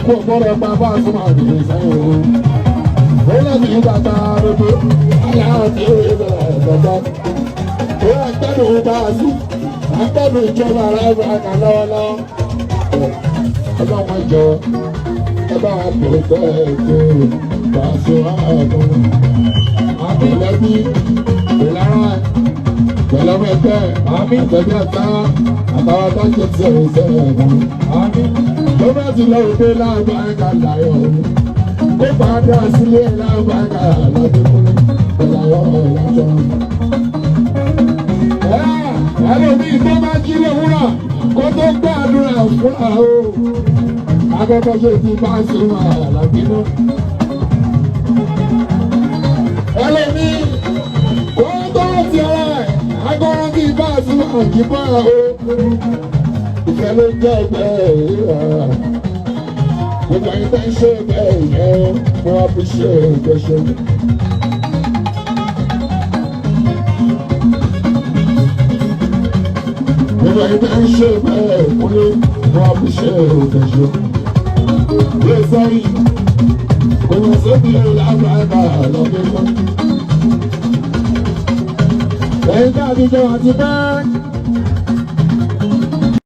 ikú ọ̀pọ̀lọpọ̀ bàbá àtúmọ̀ àdìgbò sẹ́yìn o. Ó lẹ́nu ìgbàgbà rodo, aláwọ̀ tí ó yẹ lọ́dọ̀. Ó yẹ kẹ́nu bá a sí, akẹ́nu ìjọba aláìbá àná lọ́wọ́lọ́wọ́. Ọlọ́run jọ, ẹ bá wa pè é tẹ́ẹ̀tẹ́ Paso ààbò. Àbẹ̀lẹ́bí, ìlara, pẹ̀lẹ́mẹ̀tẹ́, àtẹ̀bí àtà, àtàwọn adájọ́ tí ẹ̀rọ sẹ́yìn ẹ̀gbọ́n. Tó bá ti lọ òde láàbà ẹ̀ka láyọ̀ ọ̀hún. Kó padà sílé láàbà ẹ̀ka lọ́dúnkúnlé, ẹ̀láyọ̀ ọ̀làjọ́. Ẹlòmí tó bá jí lówùrọ̀, kó tó gbàdúrà fúnra o. Akọ́kọ́ ṣe ti Paso àlàbínú. Ẹlòmí kó tó ti ọ̀rọ̀ ẹ̀, agbọ́rọ̀ bí Paso àjìbọ̀ o. Ìfẹ́ ló jẹ́ ẹgbẹ́ ìrora. Gbogbo ẹni tẹ́ ń ṣe ẹgbẹ́ ìyẹn, mo appreciate ìgbésẹ̀. Gbogbo ẹni tẹ́ ń ṣe ẹgbẹ́ ìkúnlé, mo appreciate ìgbésẹ̀. Ilé sẹ́yìn, kò wọ́n sóbi lágbàgbà lọ́gbẹ́gbọ́n. Ẹ̀yin tá a ti jọ àti bẹ́ẹ̀.